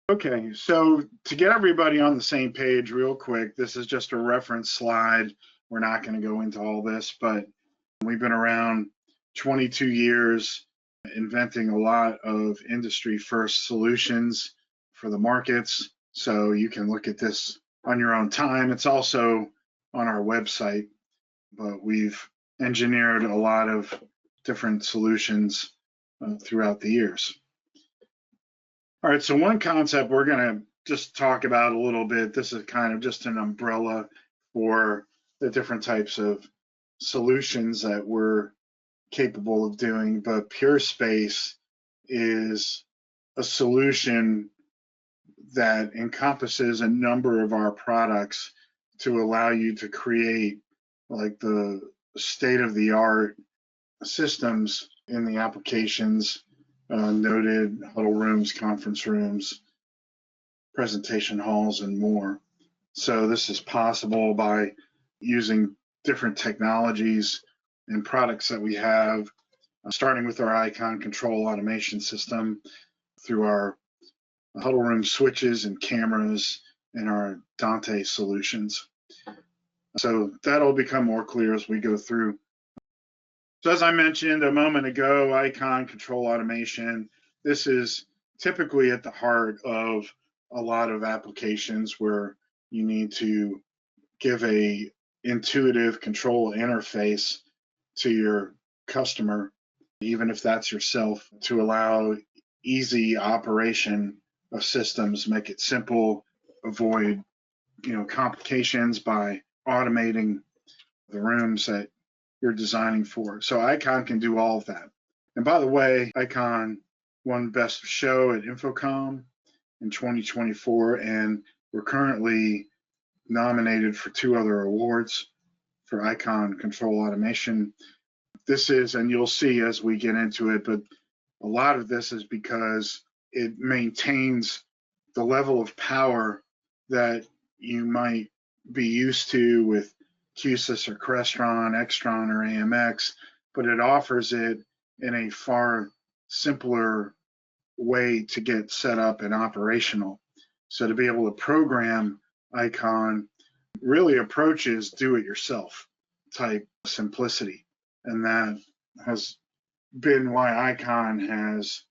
Okay, so to get everybody on the same page real quick, this is just a reference slide. We're not going to go into all this, but we've been around 22 years inventing a lot of industry first solutions for the markets. So you can look at this on your own time. It's also on our website, but we've engineered a lot of different solutions throughout the years. All right, so one concept we're going to just talk about a little bit. This is kind of just an umbrella for the different types of solutions that we're capable of doing, but PureSpace is a solution that encompasses a number of our products to allow you to create like the state-of-the-art systems in the applications noted: huddle rooms, conference rooms, presentation halls, and more. So this is possible by using different technologies and products that we have, starting with our Icon control automation system through our huddle room switches and cameras and our Dante solutions. So that'll become more clear as we go through. So as I mentioned a moment ago, Icon control automation, this is typically at the heart of a lot of applications where you need to give a intuitive control interface to your customer, even if that's yourself, to allow easy operation of systems, make it simple, avoid complications by automating the rooms that you're designing for. So Icon can do all of that. And by the way, Icon won Best of Show at Infocom in 2024, and we're currently nominated for 2 other awards for Icon control automation. This is, and you'll see as we get into it, but a lot of this is because it maintains the level of power that you might be used to with Q-SYS or Crestron, Extron, or AMX, but it offers it in a far simpler way to get set up and operational. So to be able to program Icon really approaches do-it-yourself type simplicity, and that has been why Icon has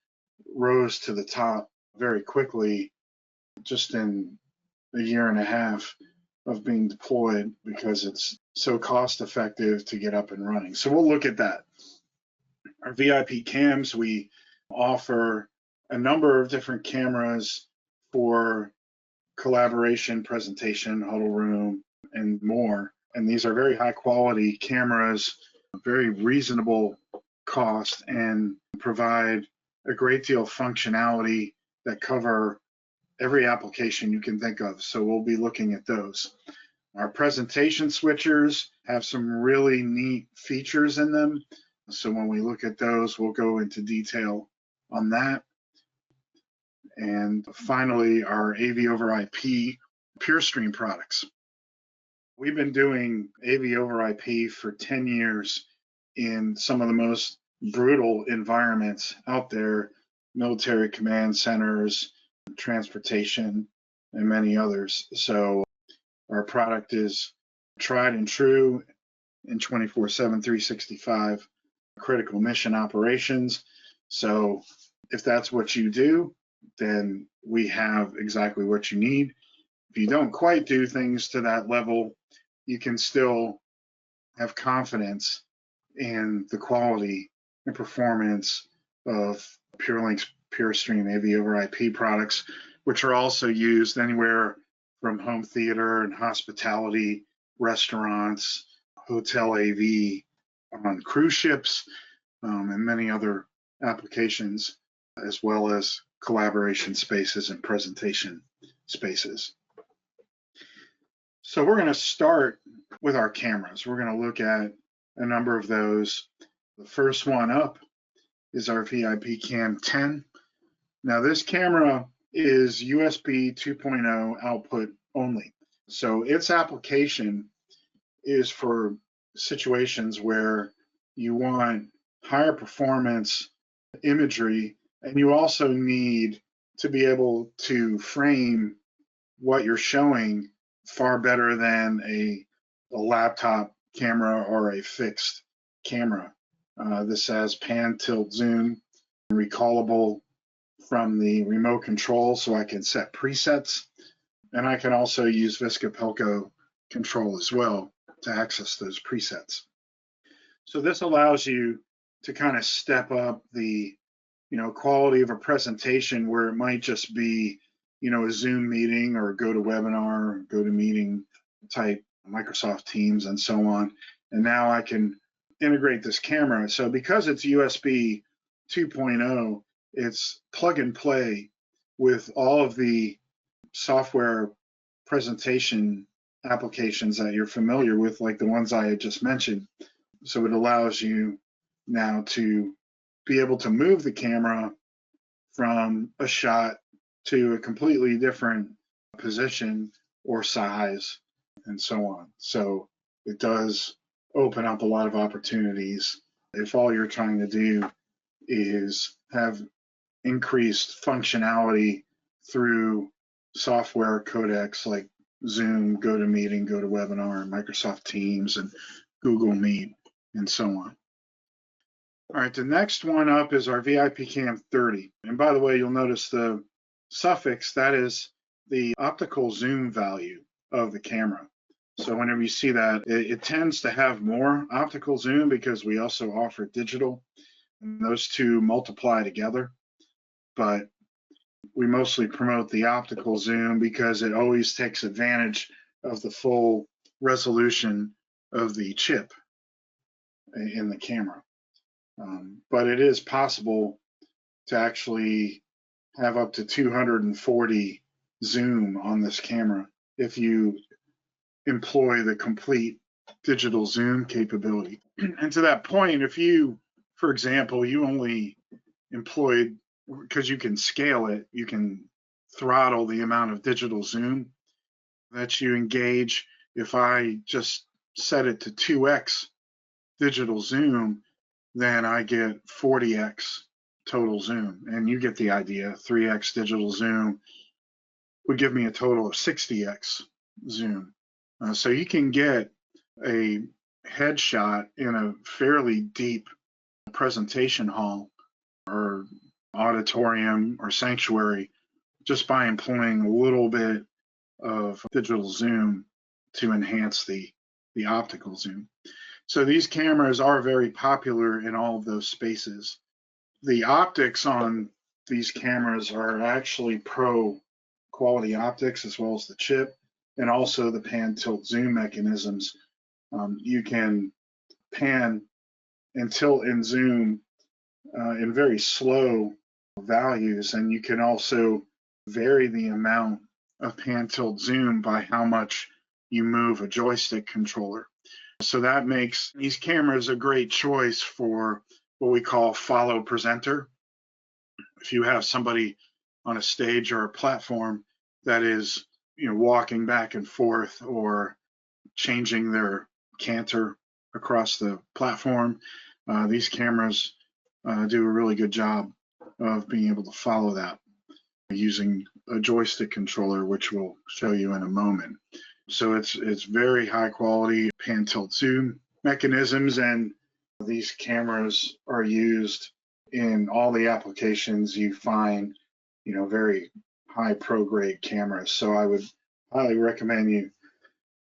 rose to the top very quickly, just in a year and a half of being deployed, because it's so cost effective to get up and running. So we'll look at that. Our VIP cams, we offer a number of different cameras for collaboration, presentation, huddle room, and more. And these are very high quality cameras, very reasonable cost, and provide a great deal of functionality that cover every application you can think of. So we'll be looking at those. Our presentation switchers have some really neat features in them. So when we look at those, we'll go into detail on that. And finally, our AV over IP PureStream products. We've been doing AV over IP for 10 years in some of the most brutal environments out there: military command centers, transportation, and many others. So our product is tried and true in 24/7, 365 critical mission operations. So if that's what you do, then we have exactly what you need. If you don't quite do things to that level, you can still have confidence in the quality and performance of PureLink's PureStream AV over IP products, which are also used anywhere from home theater and hospitality, restaurants, hotel AV, on cruise ships, and many other applications, as well as collaboration spaces and presentation spaces. So we're going to start with our cameras. We're going to look at a number of those. The first one up is our VIP Cam 10. Now this camera is USB 2.0 output only. So its application is for situations where you want higher performance imagery, and you also need to be able to frame what you're showing far better than a laptop camera or a fixed camera. This has pan, tilt, zoom, recallable from the remote control, so I can set presets, and I can also use Visca Pelco control as well to access those presets. So this allows you to kind of step up the quality of a presentation where it might just be a Zoom meeting or GoToWebinar, GoToMeeting type Microsoft Teams and so on. And now I can integrate this camera. So because it's USB 2.0, it's plug and play with all of the software presentation applications that you're familiar with, like the ones I had just mentioned. So it allows you now to be able to move the camera from a shot to a completely different position or size and so on. So it does open up a lot of opportunities if all you're trying to do is have increased functionality through software codecs like Zoom, GoToMeeting, GoToWebinar, Microsoft Teams, and Google Meet, and so on. All right, the next one up is our VIP Cam 30. And by the way, you'll notice the suffix, that is the optical zoom value of the camera. So whenever you see that, it tends to have more optical zoom because we also offer digital, and those two multiply together. But we mostly promote the optical zoom because it always takes advantage of the full resolution of the chip in the camera. But it is possible to actually have up to 240 zoom on this camera if you employ the complete digital zoom capability. And to that point, if you, for example, you only employed, because you can scale it, you can throttle the amount of digital zoom that you engage. If I just set it to 2x digital zoom, then I get 40x total zoom. And you get the idea. 3x digital zoom would give me a total of 60x zoom. So you can get a headshot in a fairly deep presentation hall or auditorium or sanctuary just by employing a little bit of digital zoom to enhance the optical zoom. So these cameras are very popular in all of those spaces. The optics on these cameras are actually pro quality optics, as well as the chip, and also the pan tilt zoom mechanisms. You can pan and tilt and zoom in very slow values, and you can also vary the amount of pan tilt zoom by how much you move a joystick controller. So that makes these cameras a great choice for what we call follow presenter. If you have somebody on a stage or a platform that is walking back and forth or changing their canter across the platform, these cameras do a really good job of being able to follow that using a joystick controller, which we'll show you in a moment. So it's very high quality pan tilt zoom mechanisms, and these cameras are used in all the applications you find, very high pro grade cameras. So I would highly recommend you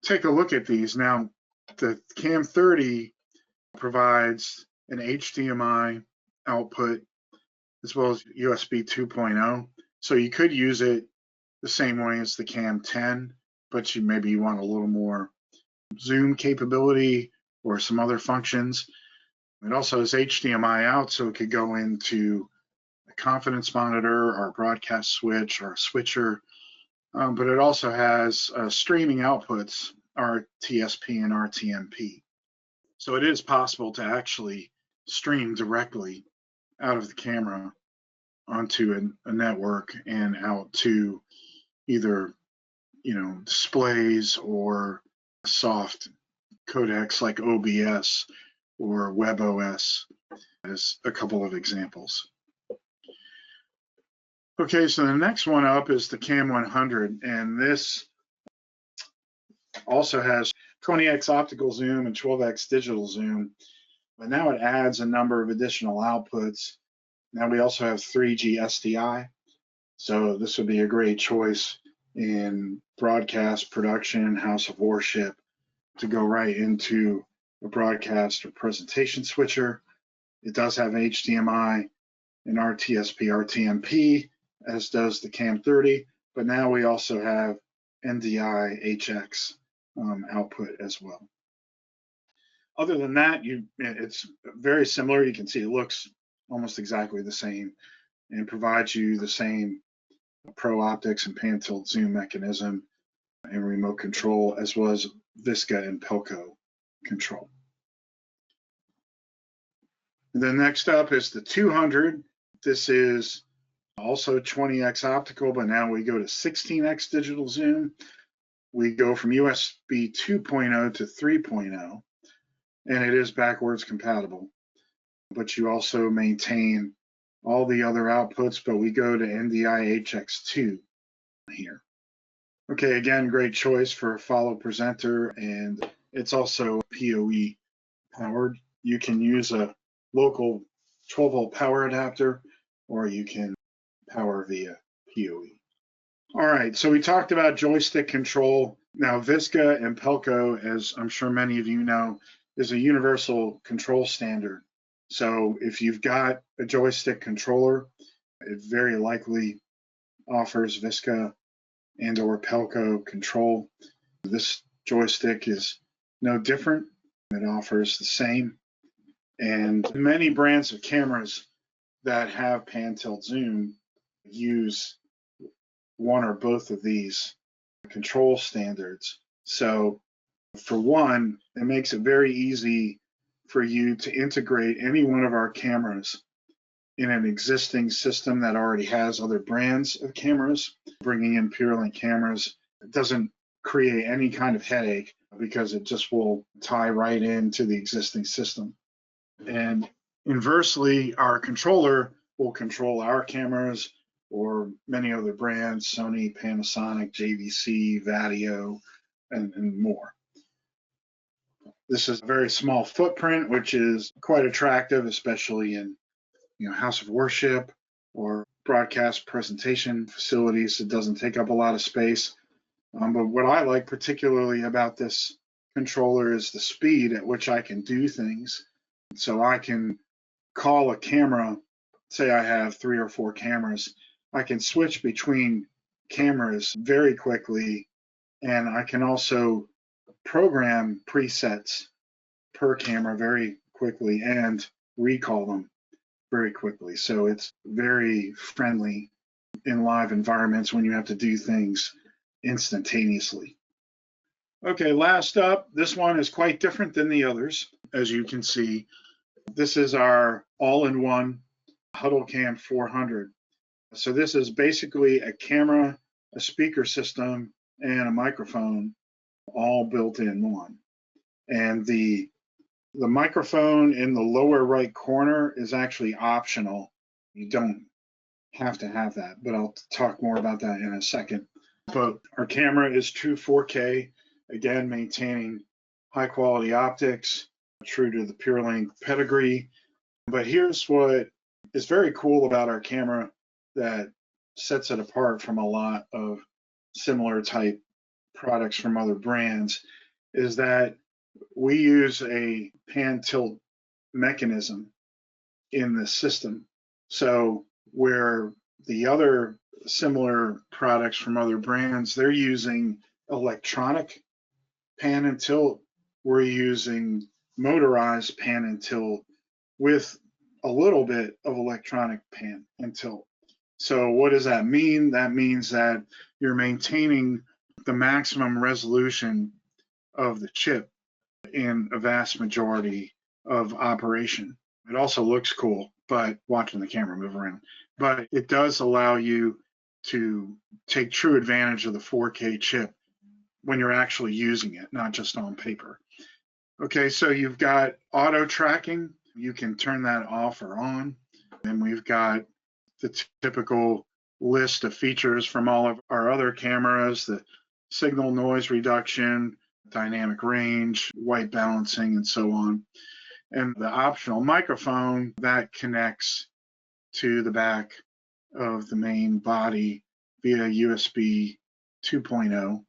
take a look at these. Now, the Cam 30 provides an HDMI output as well as USB 2.0. So you could use it the same way as the Cam 10, but maybe you want a little more zoom capability or some other functions. It also has HDMI out, so it could go into a confidence monitor or a broadcast switch or a switcher. But it also has streaming outputs, RTSP and RTMP. So it is possible to actually stream directly out of the camera onto a network and out to either displays or soft codecs like OBS or WebOS as a couple of examples. Okay, so the next one up is the Cam 100, and this also has 20x optical zoom and 12x digital zoom, but now it adds a number of additional outputs. Now we also have 3G SDI, so this would be a great choice in broadcast production, house of worship, to go right into a broadcast or presentation switcher. It does have HDMI and RTSP, RTMP, as does the Cam 30, but now we also have NDI HX output as well. Other than that, it's very similar. You can see it looks almost exactly the same and provides you the same pro optics and pan tilt zoom mechanism and remote control, as well as Visca and Pelco control. And then next up is the 200. This is also 20x optical, but now we go to 16x digital zoom. We go from USB 2.0 to 3.0, and it is backwards compatible. But you also maintain all the other outputs, but we go to NDI HX2 here. Okay, again, great choice for a follow presenter, and it's also PoE powered. You can use a local 12-volt power adapter, or you can power via PoE. All right, so we talked about joystick control. Now, Visca and Pelco, as I'm sure many of you know, is a universal control standard. So if you've got a joystick controller, it very likely offers Visca and or Pelco control. This joystick is no different. It offers the same. And many brands of cameras that have pan tilt zoom use one or both of these control standards. So for one, it makes it very easy for you to integrate any one of our cameras in an existing system that already has other brands of cameras. Bringing in PureLink cameras, it doesn't create any kind of headache because it just will tie right into the existing system. And inversely, our controller will control our cameras or many other brands, Sony, Panasonic, JVC, Vadio, and more. This is a very small footprint, which is quite attractive, especially in house of worship or broadcast presentation facilities. It doesn't take up a lot of space. But what I like particularly about this controller is the speed at which I can do things. So I can call a camera, say I have 3 or 4 cameras, I can switch between cameras very quickly, and I can also program presets per camera very quickly and recall them very quickly. So it's very friendly in live environments when you have to do things instantaneously. Okay, last up, this one is quite different than the others. As you can see, this is our all-in-one Huddle Cam 400. So this is basically a camera, a speaker system, and a microphone all built in one. And the microphone in the lower right corner is actually optional. You don't have to have that, but I'll talk more about that in a second. But our camera is true 4K, again, maintaining high quality optics, true to the PureLink pedigree. But here's what is very cool about our camera that sets it apart from a lot of similar type products from other brands, is that we use a pan tilt mechanism in the system. So where the other similar products from other brands, they're using electronic pan and tilt, we're using motorized pan and tilt with a little bit of electronic pan and tilt. So what does that mean? That means that you're maintaining the maximum resolution of the chip in a vast majority of operation. It also looks cool, but watching the camera move around. But it does allow you to take true advantage of the 4K chip when you're actually using it, not just on paper. Okay, so you've got auto tracking. You can turn that off or on. And we've got the typical list of features from all of our other cameras, the signal noise reduction, dynamic range, white balancing, and so on. And the optional microphone that connects to the back of the main body via USB 2.0,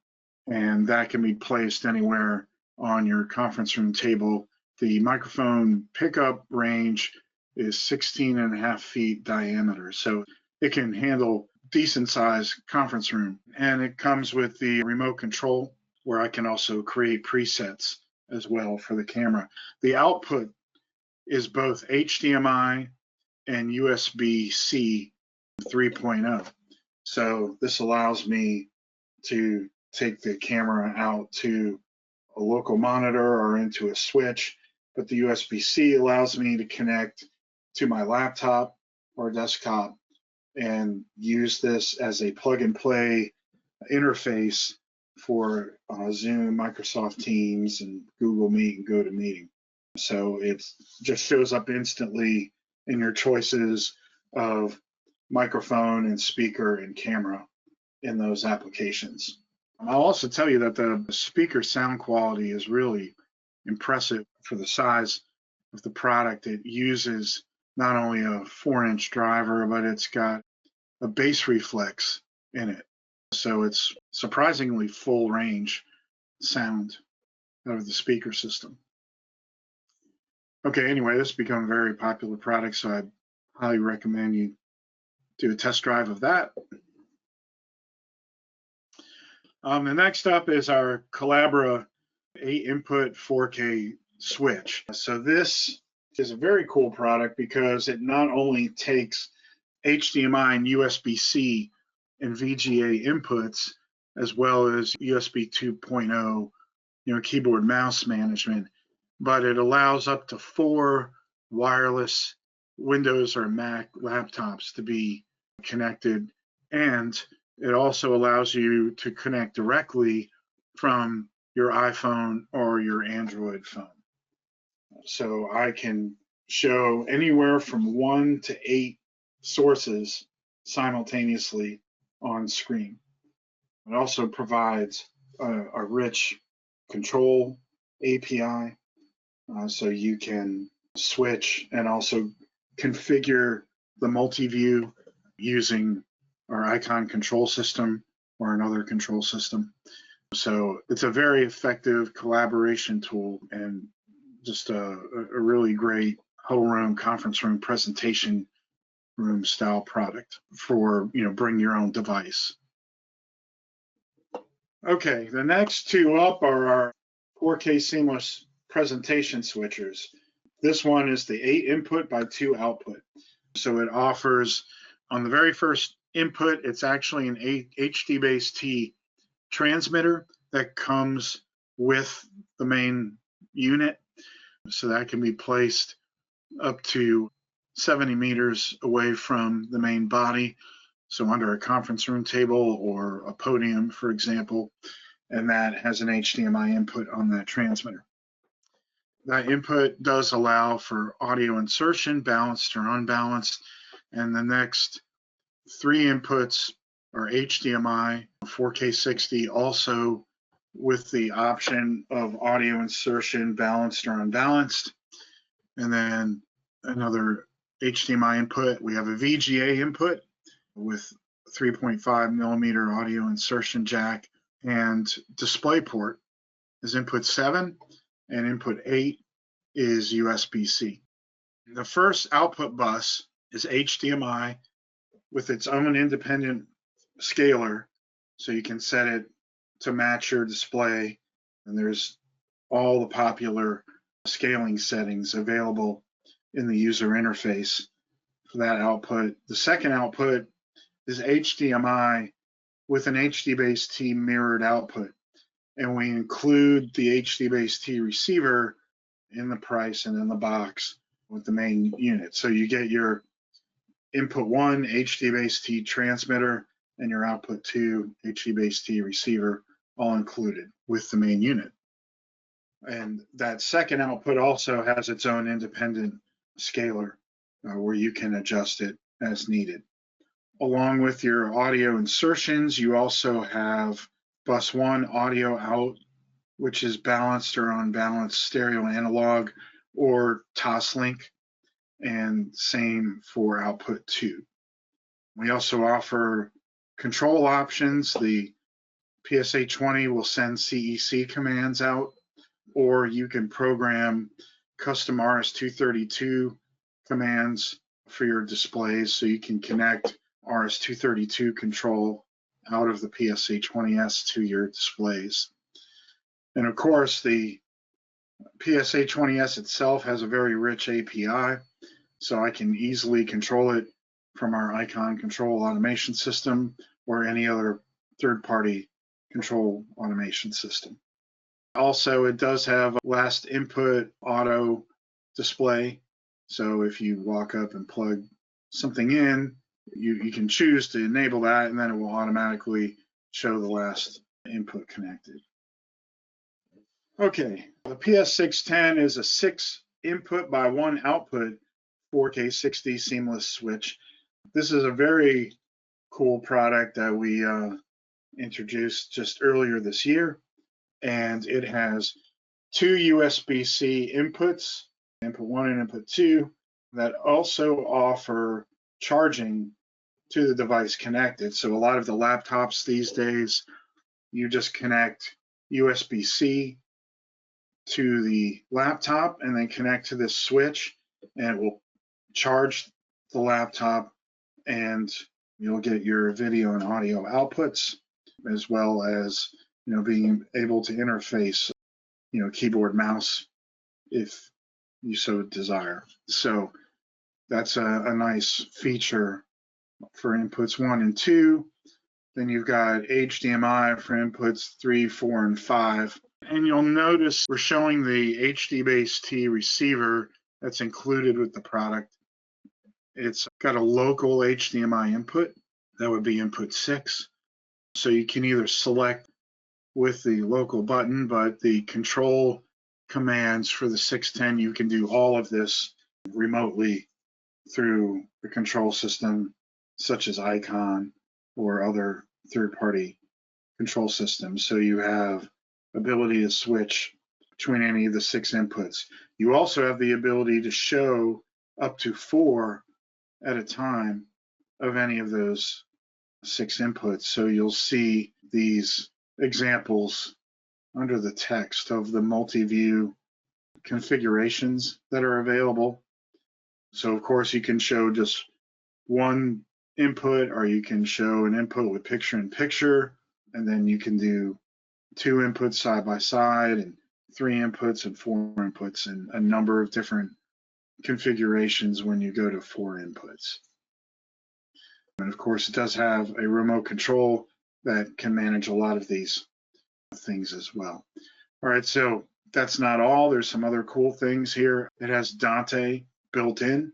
and that can be placed anywhere on your conference room table. The microphone pickup range is 16.5 feet diameter, so it can handle decent sized conference room. And it comes with the remote control where I can also create presets as well for the camera. The output is both HDMI and USB-C 3.0. So this allows me to take the camera out to a local monitor or into a switch, but the USB-C allows me to connect to my laptop or desktop and use this as a plug and play interface for Zoom, Microsoft Teams, and Google Meet and GoToMeeting. So it just shows up instantly in your choices of microphone and speaker and camera in those applications. I'll also tell you that the speaker sound quality is really impressive for the size of the product. It uses not only a 4-inch driver, but it's got a bass reflex in it. So it's surprisingly full range sound out of the speaker system. Okay, anyway, this has become a very popular product, so I highly recommend you do a test drive of that. The next up is our Collabra 8-input 4K switch. So this is a very cool product because it not only takes HDMI and USB-C and VGA inputs, as well as USB 2.0, keyboard mouse management, but it allows up to 4 wireless Windows or Mac laptops to be connected, and it also allows you to connect directly from your iPhone or your Android phone. So I can show anywhere from 1 to 8 sources simultaneously on screen. It also provides a rich control API, so you can switch and also configure the multi-view using our icon control system or another control system. So it's a very effective collaboration tool and just a really great huddle room, conference room, presentation room style product for, bring your own device. Okay, the next two up are our 4K seamless presentation switchers. This one is the 8-input by 2 output. So it offers, on the very first input, it's actually an HD-Base-T transmitter that comes with the main unit. So that can be placed up to 70 meters away from the main body. So under a conference room table or a podium, for example, and that has an HDMI input on that transmitter. That input does allow for audio insertion, balanced or unbalanced, and the next 3 inputs are HDMI, 4K 60, also with the option of audio insertion, balanced or unbalanced, and then another HDMI input. We have a VGA input with 3.5 millimeter audio insertion jack, and DisplayPort is input 7, and input 8 is USB-C. The first output bus is HDMI with its own independent scaler, so you can set it to match your display, and there's all the popular scaling settings available in the user interface for that output. The second output is HDMI with an HD-Base-T mirrored output, and we include the HD-Base-T receiver in the price and in the box with the main unit. So you get your input 1 HD-Base-T transmitter and your output 2 HD-Base-T receiver all included with the main unit. And that second output also has its own independent scaler where you can adjust it as needed. Along with your audio insertions, you also have bus 1 audio out, which is balanced or unbalanced stereo analog or Toslink, and same for output 2. We also offer control options. The PSA20 will send CEC commands out, or you can program custom RS-232 commands for your displays, so you can connect RS-232 control out of the PSA20S to your displays. And of course, the PSA20S itself has a very rich API, so I can easily control it from our Icon control automation system or any other third-party control automation system. Also, it does have last input auto display. So if you walk up and plug something in, you can choose to enable that, and then it will automatically show the last input connected. Okay, the PS610 is a 6 input by 1 output 4K 60 seamless switch. This is a very cool product that we introduced just earlier this year, and it has 2 USB-C inputs, input 1 and input 2, that also offer charging to the device connected. So a lot of the laptops these days, you just connect USB-C to the laptop and then connect to this switch, and it will charge the laptop, and you'll get your video and audio outputs, as well as being able to interface keyboard, mouse, if you so desire. So that's a nice feature for inputs 1 and 2. Then you've got HDMI for inputs 3, 4, and 5. And you'll notice we're showing the HD-Base-T receiver that's included with the product. It's got a local HDMI input. That would be input 6. So you can either select with the local button, but the control commands for the 610, you can do all of this remotely through the control system, such as Icon or other third-party control systems. So you have ability to switch between any of the 6 inputs. You also have the ability to show up to 4 at a time of any of those 6 inputs. So you'll see these examples under the text of the multi-view configurations that are available. So of course you can show just 1 input, or you can show an input with picture-in-picture, and then you can do 2 inputs side by side, and 3 inputs and 4 inputs, and a number of different configurations when you go to 4 inputs. And of course it does have a remote control that can manage a lot of these things as well. All right, so that's not all. There's some other cool things here. It has Dante built in.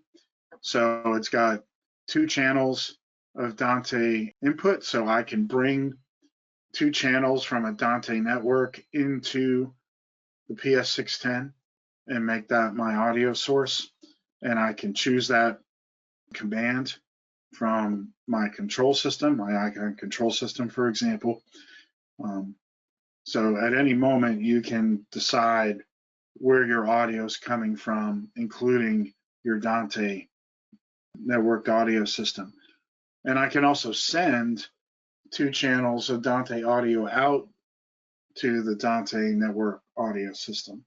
So it's got 2 channels of Dante input, so I can bring 2 channels from a Dante network into the PS610 and make that my audio source. And I can choose that command from my control system, my Icon control system, for example. So at any moment, you can decide where your audio is coming from, including your Dante networked audio system. And I can also send 2 channels of Dante audio out to the Dante network audio system.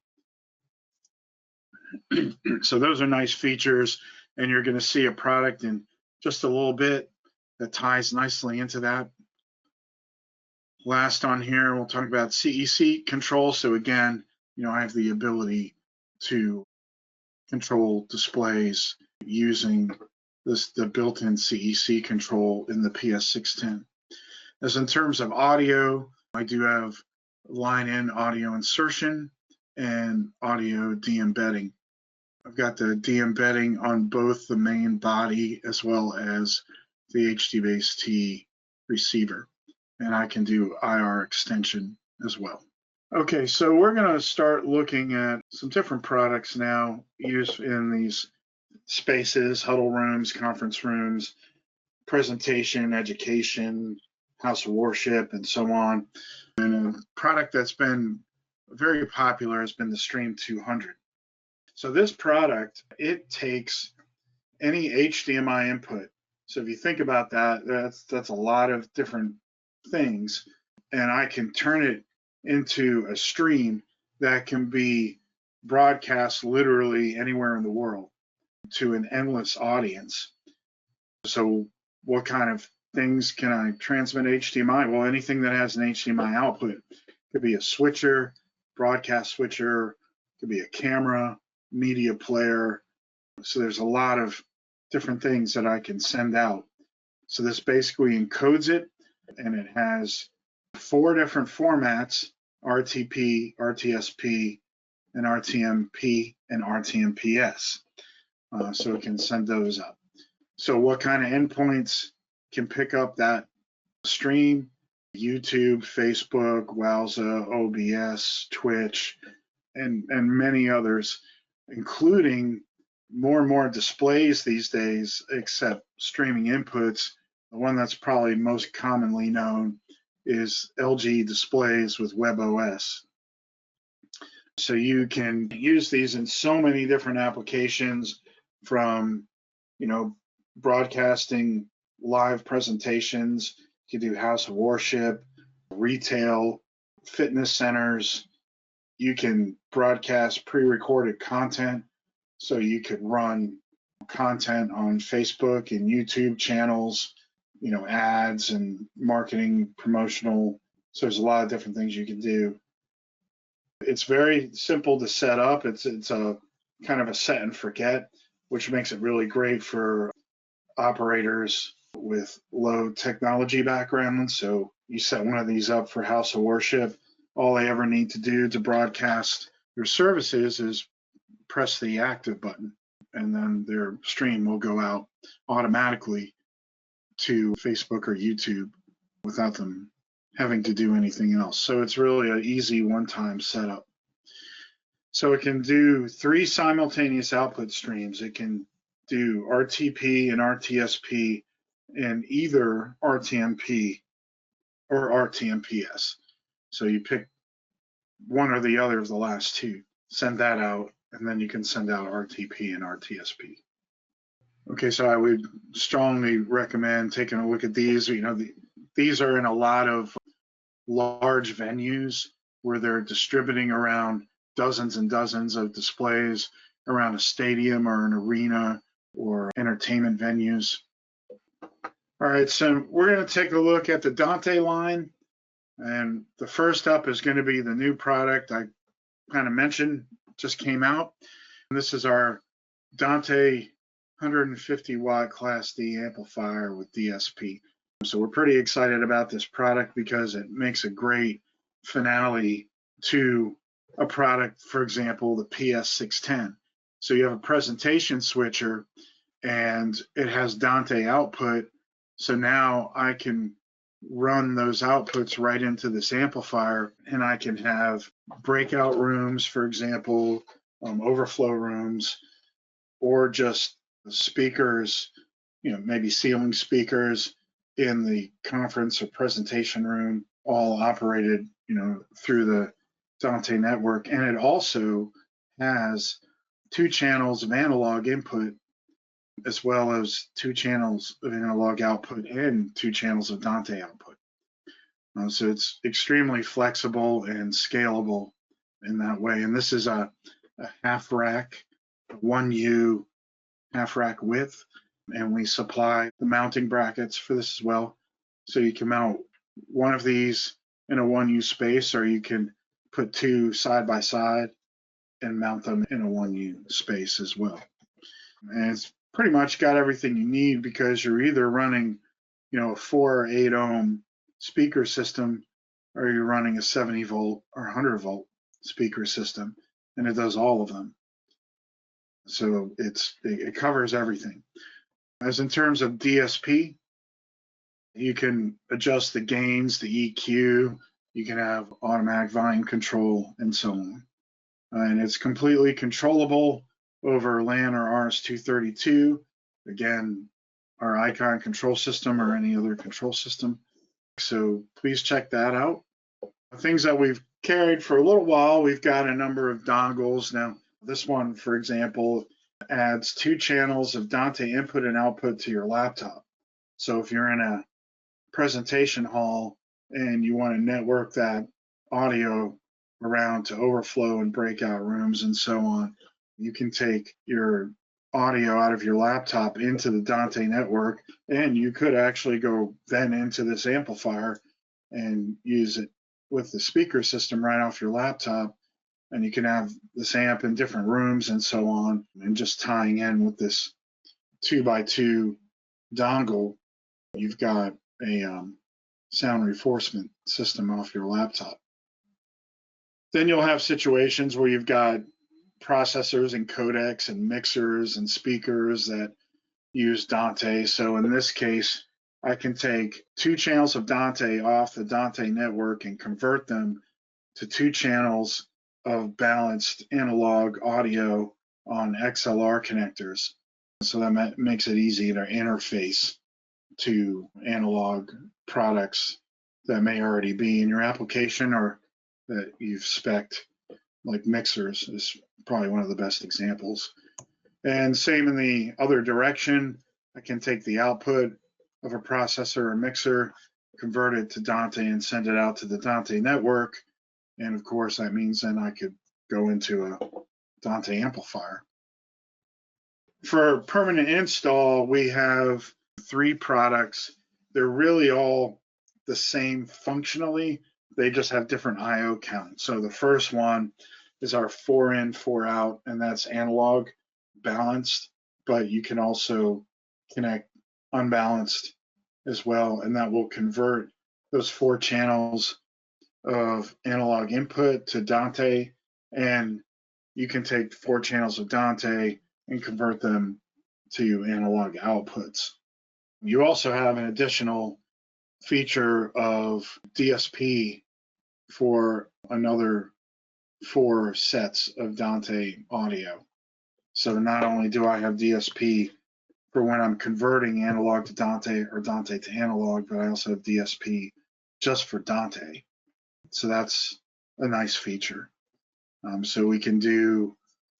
So those are nice features, and you're going to see a product in just a little bit that ties nicely into that. Last on here, we'll talk about CEC control. So again, I have the ability to control displays using the built-in CEC control in the PS610. As in terms of audio, I do have line-in audio insertion and audio de-embedding. I've got the de-embedding on both the main body as well as the HD-Base-T receiver, and I can do IR extension as well. Okay, so we're going to start looking at some different products now used in these spaces, huddle rooms, conference rooms, presentation, education, house of worship, and so on. And a product that's been very popular has been the Stream 200. So this product, it takes any HDMI input. So if you think about that, that's a lot of different things, and I can turn it into a stream that can be broadcast literally anywhere in the world to an endless audience. So what kind of things can I transmit HDMI? Well, anything that has an HDMI output. Could be a switcher, broadcast switcher, could be a camera, media player. So there's a lot of different things that I can send out. So this basically encodes it, and it has 4 different formats: RTP, RTSP, and RTMP, and RTMPS. So it can send those up. So what kind of endpoints can pick up that stream? YouTube, Facebook, Wowza, OBS, Twitch, and many others, including more and more displays these days, except streaming inputs. The one that's probably most commonly known is LG displays with WebOS. So you can use these in so many different applications, from, broadcasting live presentations. You can do house of worship, retail, fitness centers. You can broadcast pre-recorded content. So you could run content on Facebook and YouTube channels, ads and marketing, promotional. So there's a lot of different things you can do. It's very simple to set up. It's a kind of a set and forget, which makes it really great for operators with low technology backgrounds. So you set one of these up for house of worship. All they ever need to do to broadcast your services is press the active button, and then their stream will go out automatically to Facebook or YouTube without them having to do anything else. So it's really an easy one-time setup. So it can do 3 simultaneous output streams. It can do RTP and RTSP in either RTMP or RTMPS. So you pick one or the other of the last 2, send that out, and then you can send out RTP and RTSP. Okay, so I would strongly recommend taking a look at these. These are in a lot of large venues where they're distributing around dozens and dozens of displays around a stadium or an arena or entertainment venues. All right, so we're going to take a look at the Dante line. And the first up is going to be the new product I kind of mentioned, just came out. And this is our Dante 150 watt Class D amplifier with DSP. So we're pretty excited about this product because it makes a great finale to a product, for example, the PS610. So you have a presentation switcher and it has Dante output. So now I can run those outputs right into this amplifier, and I can have breakout rooms, for example, overflow rooms, or just speakers, maybe ceiling speakers in the conference or presentation room, all operated, through the Dante network. And it also has 2 channels of analog input, as well as 2 channels of analog output and 2 channels of Dante output. So it's extremely flexible and scalable in that way. And this is a half rack, 1U half rack width, and we supply the mounting brackets for this as well. So you can mount one of these in a 1U space, or you can put 2 side by side and mount them in a 1U space as well. And it's pretty much got everything you need, because you're either running, a 4 or 8 ohm speaker system, or you're running a 70 volt or 100 volt speaker system, and it does all of them. So it covers everything. As in terms of DSP, you can adjust the gains, the EQ, you can have automatic volume control, and so on. And it's completely controllable over LAN or RS-232. Again, our Icon control system or any other control system. So please check that out. Things that we've carried for a little while, we've got a number of dongles. Now, this one, for example, adds 2 channels of Dante input and output to your laptop. So if you're in a presentation hall and you want to network that audio around to overflow and breakout rooms and so on, you can take your audio out of your laptop into the Dante network, and you could actually go then into this amplifier and use it with the speaker system right off your laptop, and you can have this amp in different rooms and so on, and just tying in with this 2x2 dongle, you've got a sound reinforcement system off your laptop. Then you'll have situations where you've got processors and codecs and mixers and speakers that use Dante. So in this case, I can take 2 channels of Dante off the Dante network and convert them to 2 channels of balanced analog audio on XLR connectors. So that makes it easy to interface to analog products that may already be in your application or that you've spec'd, like mixers is probably one of the best examples. And same in the other direction, I can take the output of a processor or mixer, convert it to Dante and send it out to the Dante network. And of course, that means then I could go into a Dante amplifier. For permanent install, we have 3 products. They're really all the same functionally. They just have different I/O counts. So the first one is our 4 in, 4 out, and that's analog balanced, but you can also connect unbalanced as well, and that will convert those 4 channels of analog input to Dante, and you can take 4 channels of Dante and convert them to analog outputs. You also have an additional feature of DSP for another 4 sets of Dante audio. So not only do I have DSP for when I'm converting analog to Dante or Dante to analog, but I also have DSP just for Dante. So that's a nice feature. So we can do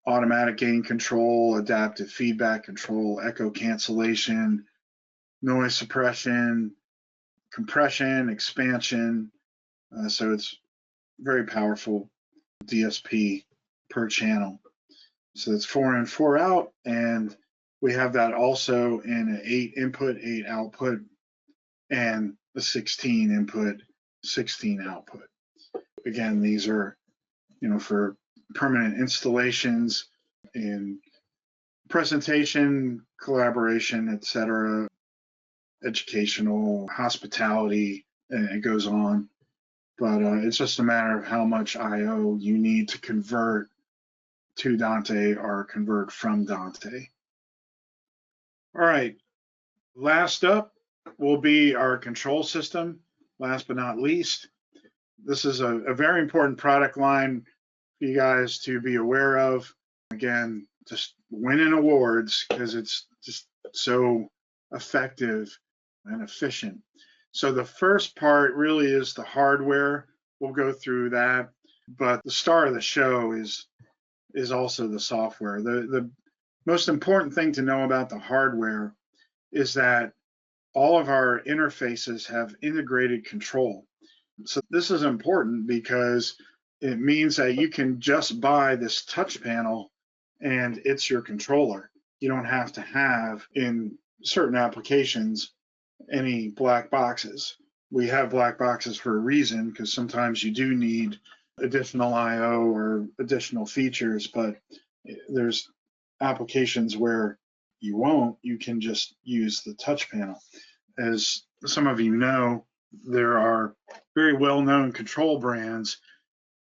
automatic gain control, adaptive feedback control, echo cancellation, noise suppression, compression, expansion. So it's very powerful DSP per channel. So it's 4 in, 4 out, and we have that also in an 8 input, 8 output, and a 16 input, 16 output. Again, these are, for permanent installations in presentation, collaboration, etc., educational, hospitality, and it goes on. But it's just a matter of how much I/O you need to convert to Dante or convert from Dante. All right, last up will be our control system. Last but not least, this is a very important product line for you guys to be aware of. Again, just winning awards because it's just so effective and efficient. So the first part really is the hardware. We'll go through that, but the star of the show is also the software. The most important thing to know about the hardware is that all of our interfaces have integrated control. So this is important because it means that you can just buy this touch panel and it's your controller. You don't have to have, in certain applications, any black boxes. We have black boxes for a reason because sometimes you do need additional I/O or additional features, but there's applications where you won't. You can just use the touch panel. As some of you know, there are very well-known control brands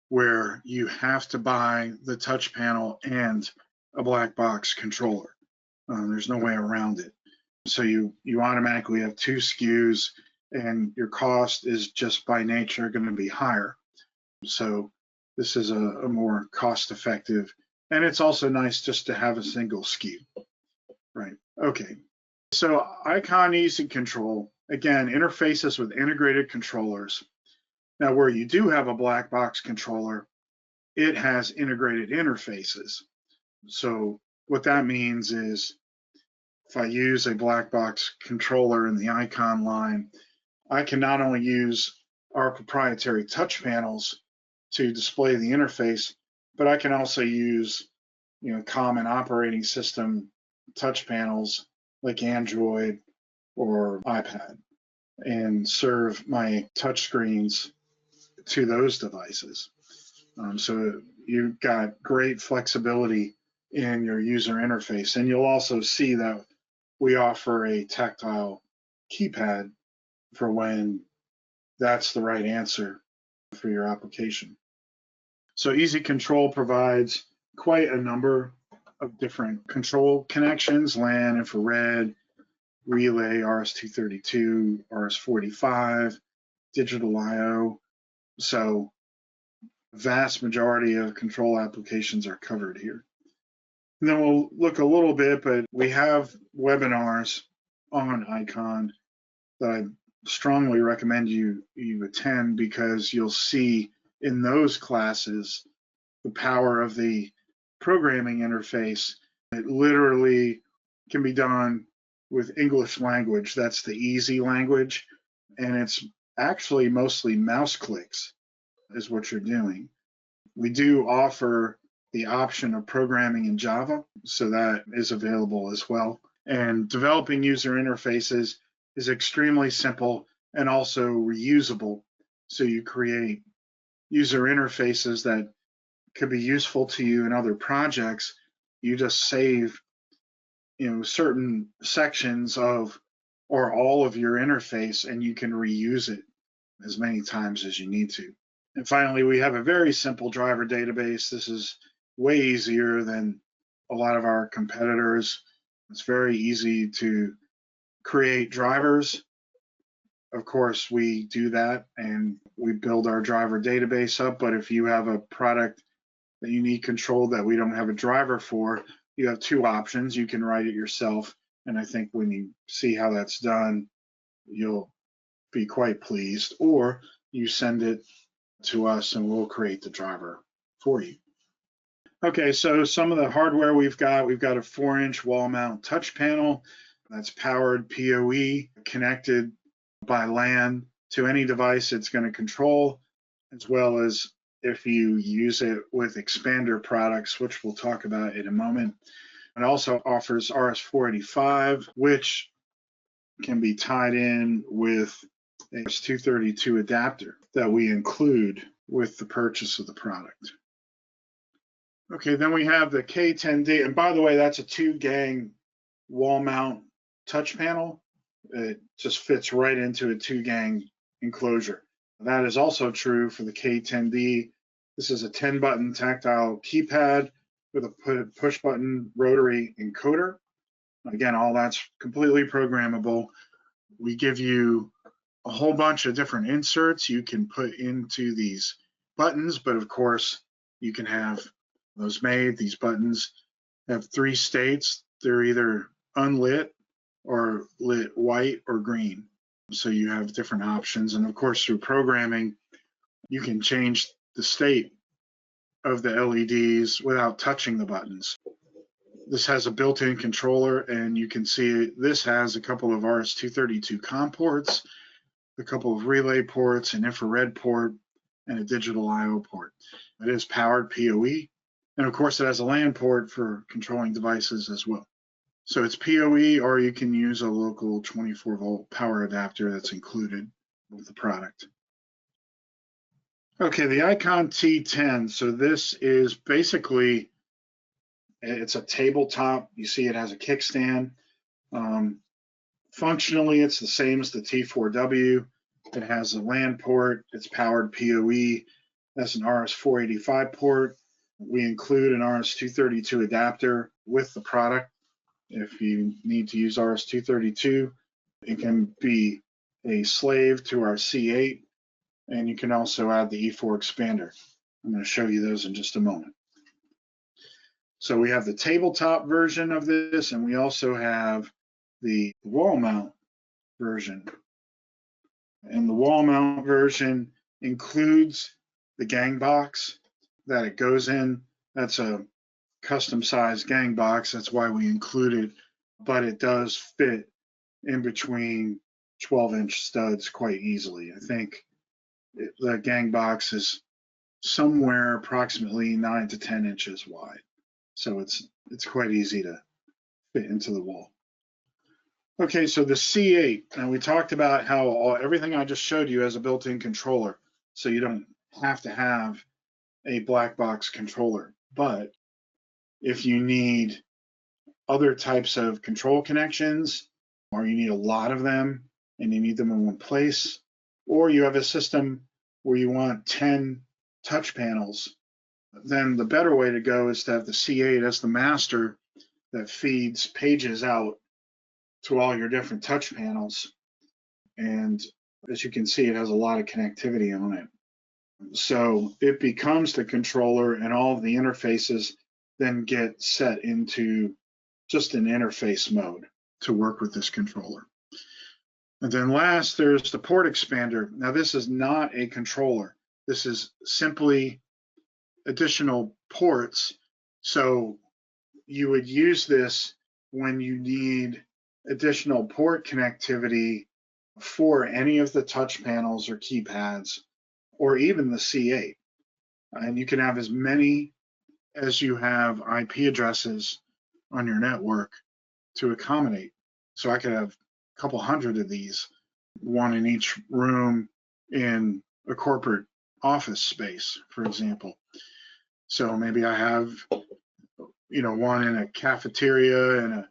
where you have to buy the touch panel and a black box controller. There's no way around it. So you automatically have 2 SKUs, and your cost is just by nature going to be higher. So this is a more cost-effective, and it's also nice just to have a single SKU. Right. Okay. So Icon Easy Control, again, interfaces with integrated controllers. Now, where you do have a black box controller, it has integrated interfaces. So what that means is if I use a black box controller in the Icon line, I can not only use our proprietary touch panels to display the interface, but I can also use, common operating system touch panels like Android or iPad and serve my touch screens to those devices. So you've got great flexibility in your user interface. And you'll also see that we offer a tactile keypad for when that's the right answer for your application. So Easy Control provides quite a number of different control connections: LAN, infrared, relay, RS-232, RS-45, digital I/O. So vast majority of control applications are covered here. And then we'll look a little bit, but we have webinars on Icon that I strongly recommend you attend, because you'll see in those classes the power of the programming interface. It literally can be done with English language. That's the easy language. And it's actually mostly mouse clicks is what you're doing. We do offer the option of programming in Java, so that is available as well. And developing user interfaces is extremely simple and also reusable. So you create user interfaces that could be useful to you in other projects. You just save, certain sections of or all of your interface, and you can reuse it as many times as you need to. And finally, we have a very simple driver database. This is way easier than a lot of our competitors. It's very easy to create drivers. Of course, we do that and we build our driver database up. But if you have a product that you need control that we don't have a driver for, you have two options. You can write it yourself. And I think when you see how that's done, you'll be quite pleased. Or you send it to us and we'll create the driver for you. Okay, so some of the hardware we've got a 4-inch wall mount touch panel that's powered PoE, connected by LAN to any device it's going to control, as well as if you use it with expander products, which we'll talk about in a moment. It also offers RS-485, which can be tied in with a RS-232 adapter that we include with the purchase of the product. Okay, then we have the K10D, and by the way, that's a 2-gang wall mount touch panel. It just fits right into a 2-gang enclosure. That is also true for the K10D. This is a 10-button tactile keypad with a push-button rotary encoder. Again, all that's completely programmable. We give you a whole bunch of different inserts you can put into these buttons, but of course, you can have those made. These buttons have 3 states. They're either unlit or lit white or green. So you have different options. And of course, through programming, you can change the state of the LEDs without touching the buttons. This has a built-in controller, and you can see this has a couple of RS-232 COM ports, a couple of relay ports, an infrared port, and a digital I/O port. It is powered PoE, and of course it has a LAN port for controlling devices as well. So it's PoE, or you can use a local 24-volt power adapter that's included with the product. Okay, the Icon T10. So this is basically, it's a tabletop. You see it has a kickstand. Functionally, it's the same as the T4W. It has a LAN port. It's powered PoE. That's an RS-485 port. We include an RS-232 adapter with the product. If you need to use RS-232, it can be a slave to our C8, and you can also add the E4 expander. I'm going to show you those in just a moment. So we have the tabletop version of this, and we also have the wall mount version. And the wall mount version includes the gang box that it goes in. That's a custom sized gang box. That's why we include it, but it does fit in between 12-inch studs quite easily. I think the gang box is somewhere approximately 9 to 10 inches wide. So it's quite easy to fit into the wall. Okay, so the C8, and we talked about how everything I just showed you has a built-in controller, so you don't have to have a black box controller. But if you need other types of control connections, or you need a lot of them and you need them in one place, or you have a system where you want 10 touch panels, then the better way to go is to have the C8 as the master that feeds pages out to all your different touch panels. And as you can see, it has a lot of connectivity on it. So it becomes the controller, and all of the interfaces then get set into just an interface mode to work with this controller. And then last, there's the port expander. Now, this is not a controller. This is simply additional ports. So you would use this when you need additional port connectivity for any of the touch panels or keypads, or even the C8. And you can have as many as you have IP addresses on your network to accommodate. So I could have a couple hundred of these, one in each room in a corporate office space, for example. So maybe I have, one in a cafeteria and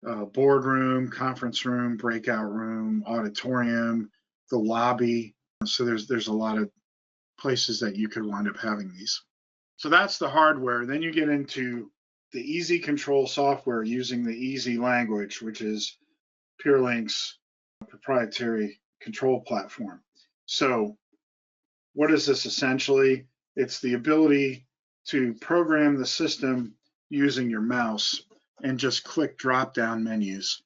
a boardroom, conference room, breakout room, auditorium, the lobby. So there's a lot of places that you could wind up having these. So that's the hardware. Then you get into the easy control software using the easy language, which is PureLink's proprietary control platform. So what is this essentially? It's the ability to program the system using your mouse and just click drop-down menus.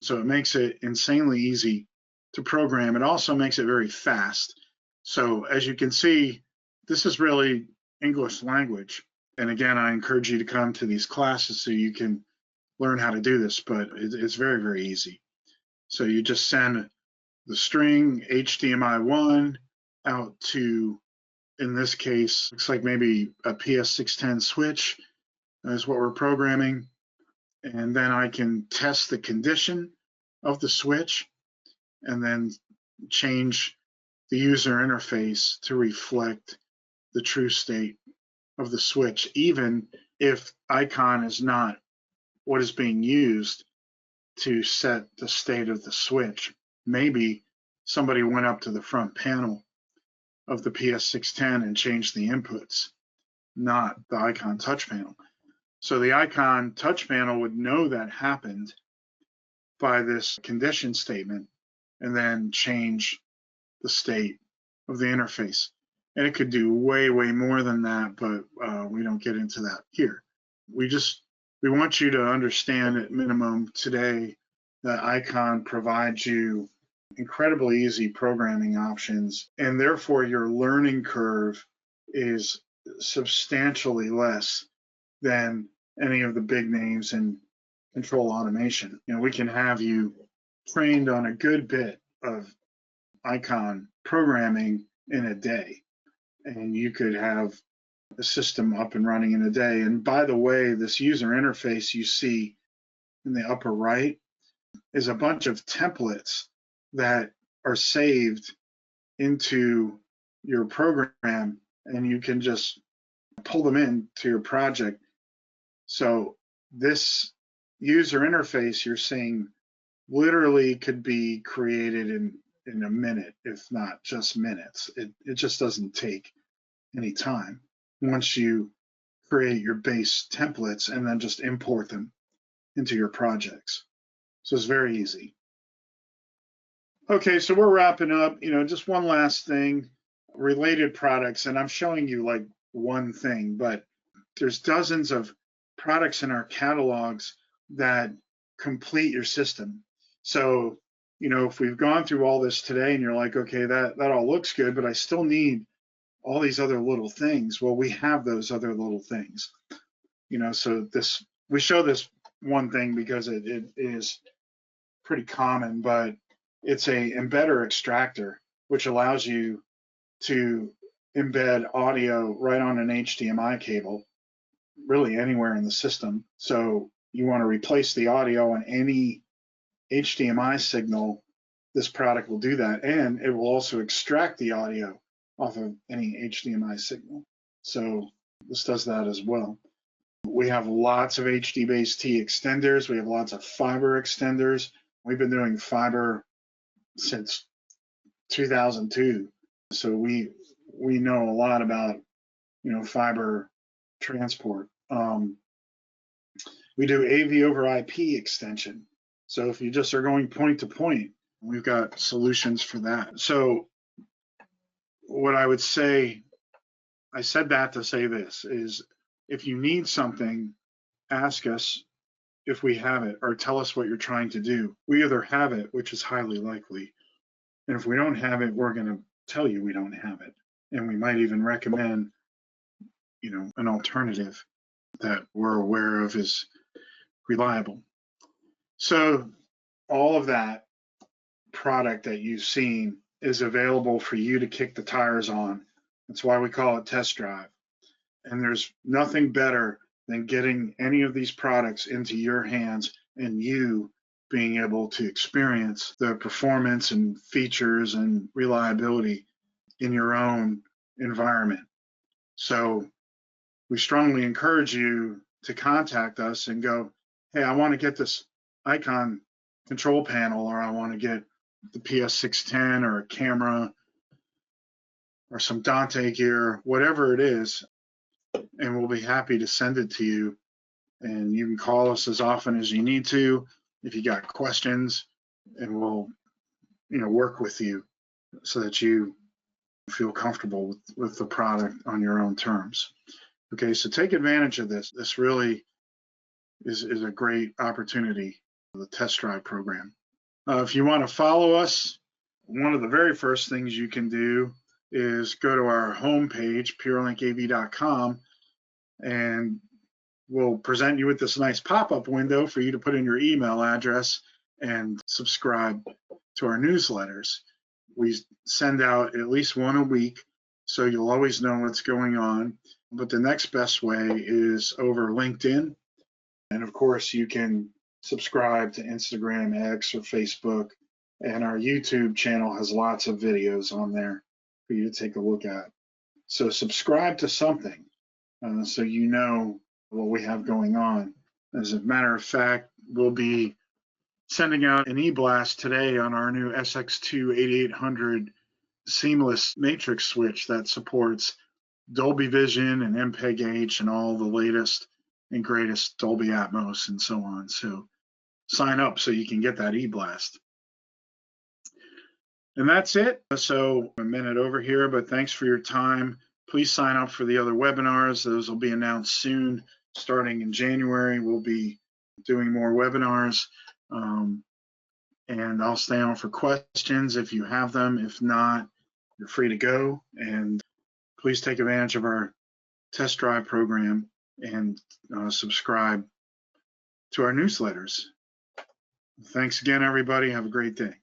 So it makes it insanely easy to program. It also makes it very fast. So as you can see, this is really English language. And again, I encourage you to come to these classes so you can learn how to do this, but it's very, very easy. So you just send the string HDMI1 out to, in this case, looks like maybe a PS610 switch is what we're programming. And then I can test the condition of the switch and then change the user interface to reflect the true state of the switch, even if icon is not what is being used to set the state of the switch. Maybe somebody went up to the front panel of the PS610 and changed the inputs, not the icon touch panel. So the icon touch panel would know that happened by this condition statement and then change the state of the interface. And it could do way, way more than that, but we don't get into that here. We want you to understand at minimum today that icon provides you incredibly easy programming options, and therefore your learning curve is substantially less than any of the big names in control automation. We can have you trained on a good bit of icon programming in a day, and you could have a system up and running in a day. And by the way, this user interface you see in the upper right is a bunch of templates that are saved into your program, and you can just pull them into your project. So this user interface you're seeing literally could be created in a minute, if not just minutes. It just doesn't take any time once you create your base templates and then just import them into your projects. So it's very easy. Okay, so we're wrapping up. Just one last thing, related products, and I'm showing you like one thing, but there's dozens of products in our catalogs that complete your system. So, if we've gone through all this today and you're like, okay, that all looks good, but I still need all these other little things. Well, we have those other little things. So we show this one thing because it is pretty common, but it's a embedder extractor, which allows you to embed audio right on an HDMI cable, really anywhere in the system. So you want to replace the audio on any HDMI signal, this product will do that, and it will also extract the audio off of any HDMI signal. So this does that as well. We have lots of HD-based-T extenders. We have lots of fiber extenders. We've been doing fiber since 2002, so we know a lot about fiber transport. We do AV over IP extension. So if you just are going point to point, we've got solutions for that. So what I would say, I said that to say this, is if you need something, ask us if we have it, or tell us what you're trying to do. We either have it, which is highly likely, and if we don't have it, we're going to tell you we don't have it. And we might even recommend, an alternative that we're aware of is reliable. So all of that product that you've seen is available for you to kick the tires on. That's why we call it test drive. And there's nothing better than getting any of these products into your hands and you being able to experience the performance and features and reliability in your own environment. So we strongly encourage you to contact us and go, hey, I want to get this Icon control panel, or I want to get the PS610 or a camera or some Dante gear, whatever it is, and we'll be happy to send it to you. And you can call us as often as you need to if you got questions, and we'll work with you so that you feel comfortable with the product on your own terms. Okay, so take advantage of this. This really is a great opportunity, the test drive program. If you want to follow us, one of the very first things you can do is go to our homepage, purelinkab.com, and we'll present you with this nice pop-up window for you to put in your email address and subscribe to our newsletters. We send out at least one a week, so you'll always know what's going on. But the next best way is over LinkedIn. And of course, you can subscribe to Instagram, X, or Facebook. And our YouTube channel has lots of videos on there for you to take a look at. So subscribe to something so you know what we have going on. As a matter of fact, we'll be sending out an e-blast today on our new SX2 8800 seamless matrix switch that supports Dolby Vision and MPEG-H and all the latest and greatest Dolby Atmos and so on. So sign up so you can get that e-blast. And that's it. So a minute over here, but thanks for your time. Please sign up for the other webinars. Those will be announced soon. Starting in January, we'll be doing more webinars. And I'll stay on for questions if you have them. If not, you're free to go. And please take advantage of our test drive program and subscribe to our newsletters. Thanks again, everybody. Have a great day.